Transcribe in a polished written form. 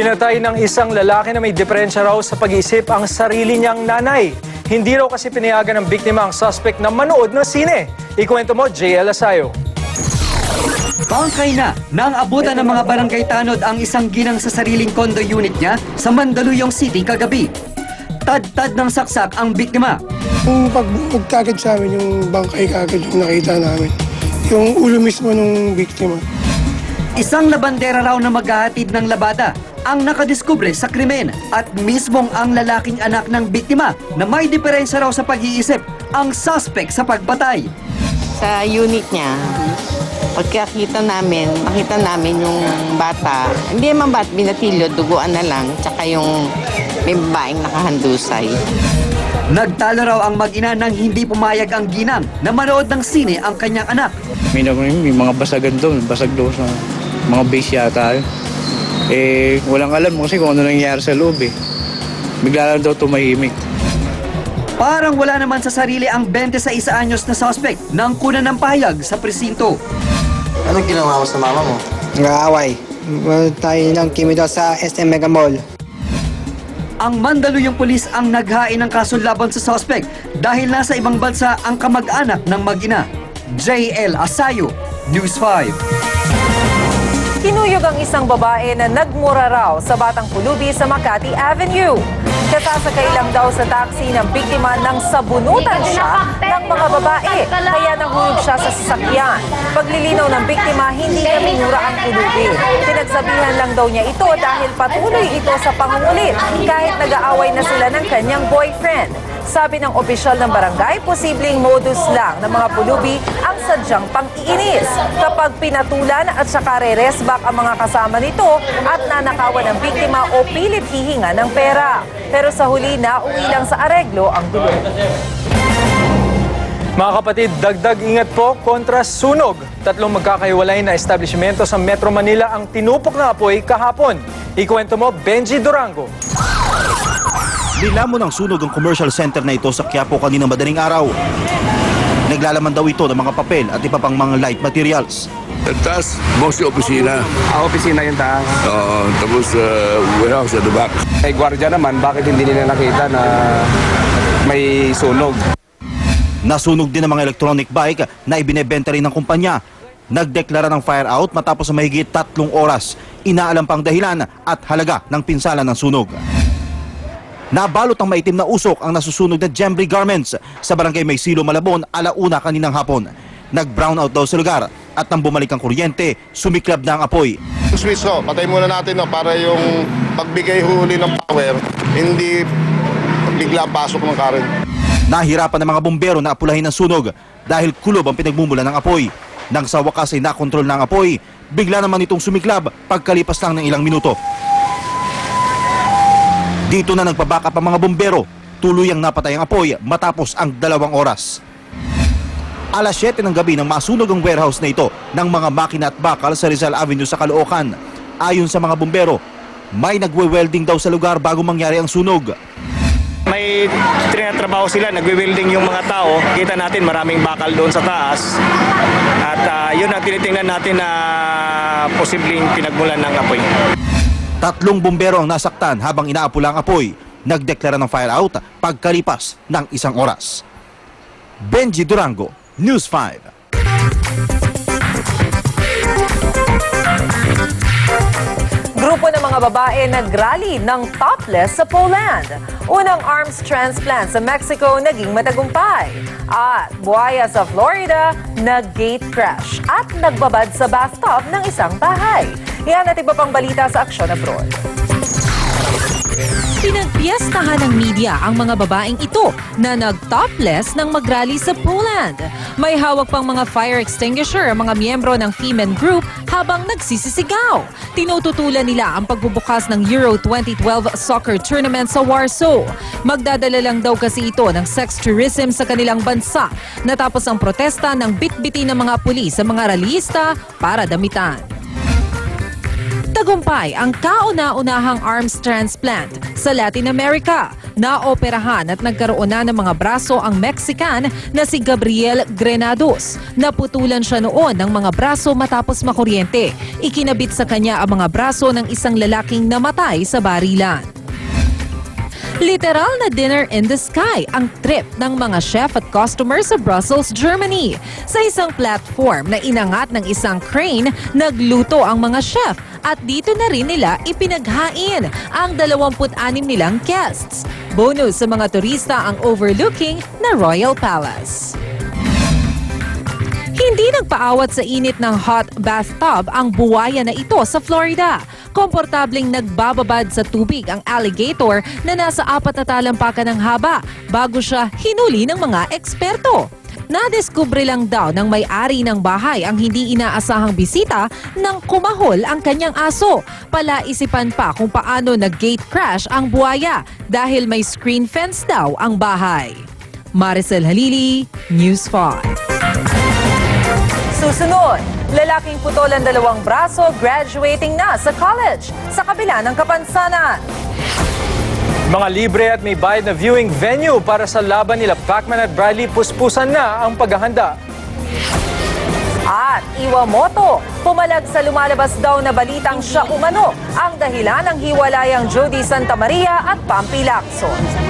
Pinatay ng isang lalaki na may diferensya raw sa pag-iisip ang sarili niyang nanay. Hindi raw kasi pinayagan ng biktima ang suspect na manood ng sine. Ikwento mo, JL Asayo. Bangkay na nang abutan ng mga barangay tanod ang isang ginang sa sariling condo unit niya sa Mandaluyong City kagabi. Tad-tad ng saksak ang biktima. Yung pagbungod kagad sa amin, yung bangkay kagad yung nakita namin. Yung ulo mismo ng biktima. Isang labandera raw na maghahatid ng labada ang nakadiskubre sa krimen at mismong ang lalaking anak ng biktima na may diferensya raw sa pag-iisip ang suspect sa pagpatay. Sa unit niya, pagkakita namin, makita namin yung bata, hindi naman binatilyo, duguan na lang, tsaka yung may babaeng nakahandusay. Nagtalo raw ang mag-ina nang hindi pumayag ang ginang na manood ng sine ang kanyang anak. May mga basagan doon, basag doon sa mga base yata. Walang alam kasi kung ano nangyayari sa loob eh. Bigla lang daw tumahimik. Parang wala naman sa sarili ang 26 anyos na suspect nang kunan ng pahayag sa presinto. Anong ginawa mo sa mama mo? Nag-aaway. Tayo ng kimita sa SM Mega Mall. Ang Mandaluyong pulis ang naghain ng kaso laban sa suspect dahil nasa ibang bansa ang kamag-anak ng mag-ina. JL Asayo, News 5. Kinuyog ang isang babae na nagmura raw sa Batang Pulubi sa Makati Avenue. Kasasakay lang daw sa taxi ng biktima nang sabunutan siya ng mga babae, kaya nahulog siya sa sasakyan. Paglilinaw ng biktima, hindi niya minura ang pulubi. Pinagsabihan lang daw niya ito dahil patuloy ito sa pangungulit kahit nag-aaway na sila ng kanyang boyfriend. Sabi ng opisyal ng barangay, posibleng modus lang ng mga pulubi ang sadyang pang-iinis. Kapag pinatulan at saka re-resback ang mga kasama nito at nanakawan ng biktima o pilit hihinga ng pera. Pero sa huli na, uwi lang sa areglo ang dulo. Mga kapatid, dagdag ingat po kontra sunog. 3 magkakahiwalay na establishmento sa Metro Manila ang tinupok ng apoy kahapon. Ikwento mo, Benji Durango. Nilamon ng sunog ang commercial center na ito sa Quiapo kaninang madaling araw. Naglalaman daw ito ng mga papel at iba pang mga light materials. Taas, mostly opisina. Opisina yung taas? Oo, tapos warehouse at the back. Ay gwardiya naman, bakit hindi nila nakita na may sunog? Nasunog din ang mga electronic bike na ibinebenta rin ng kumpanya. Nagdeklara ng fire out matapos mahigit 3 oras. Inaalam pang dahilan at halaga ng pinsala ng sunog. Nabalot ang maitim na usok ang nasusunog na Jembry Garments sa barangay Maysilo, Malabon, alauna kaninang hapon. Nag-brown out daw sa lugar at nang bumalik ang kuryente, sumiklab na ang apoy. Switch ko, patay muna natin para yung pagbigay huli ng power, hindi bigla pasok ng current. Nahirapan ng mga bumbero na apulahin ang sunog dahil kulob ang pinagmumula ng apoy. Nang sa wakas ay nakontrol na ang apoy, bigla naman itong sumiklab pagkalipas lang ng ilang minuto. Dito na nagpabackup ang mga bumbero, tuluyang napatay ang apoy matapos ang 2 oras. Alas 7 ng gabi nang masunog ang warehouse na ito ng mga makina at bakal sa Rizal Avenue sa Caloocan. Ayon sa mga bumbero, may nagwe-welding daw sa lugar bago mangyari ang sunog. May trinatrabaho sila, nagwe-welding yung mga tao. Kita natin maraming bakal doon sa taas. At yun ang tinitingnan natin na posibleng pinagmulan ng apoy. 3 bumbero ang nasaktan habang inaapula ang apoy. Nagdeklara ng fire out pagkalipas ng 1 oras. Benji Durango, News 5. Grupo ng mga babae nagrally ng topless sa Poland. Unang arms transplant sa Mexico naging matagumpay. At buhaya sa Florida, nag-gate crash at nagbabad sa bathtub ng isang bahay. Yan at iba pang balita sa Aksyon Abroad. Pinagpiestahan ng media ang mga babaeng ito na nag-topless nang mag-rally sa Poland. May hawak pang mga fire extinguisher ang mga miyembro ng female group habang nagsisisigaw. Tinututulan nila ang pagbubukas ng Euro 2012 soccer tournament sa Warsaw. Magdadala lang daw kasi ito ng sex tourism sa kanilang bansa natapos ang protesta ng bitbitin ng mga pulis sa mga rallyista para damitan. Nagtagumpay ang kauna-unahang arms transplant sa Latin America. Naoperahan at nagkaroon na ng mga braso ang Mexican na si Gabriel Granados. Naputulan siya noon ng mga braso matapos makuryente. Ikinabit sa kanya ang mga braso ng isang lalaking namatay sa barilan. Literal na dinner in the sky ang trip ng mga chef at customers sa Brussels, Germany. Sa isang platform na inangat ng isang crane, nagluto ang mga chef at dito na rin nila ipinaghain ang 26 nilang guests. Bonus sa mga turista ang overlooking na Royal Palace. Hindi nagpaawat sa init ng hot bathtub ang buwaya na ito sa Florida. Komportableng nagbababad sa tubig ang alligator na nasa 4 na talampakan ng haba bago siya hinuli ng mga eksperto. Nadiskubre lang daw ng may-ari ng bahay ang hindi inaasahang bisita nang kumahol ang kanyang aso. Palaisipan pa kung paano nag-gate crash ang buwaya dahil may screen fence daw ang bahay. Maricel Halili, News 5. Susunod, lalaking putol ang 2 braso graduating na sa college sa kabila ng kapansanan. Mga libre at may bayad na viewing venue para sa laban nila Pacman at Bradley, puspusan na ang paghahanda. At Iwamoto, pumalag sa lumalabas daw na balitang siya umano ang dahilan ng hiwalayang Jody Santa Maria at Pampi Lacson.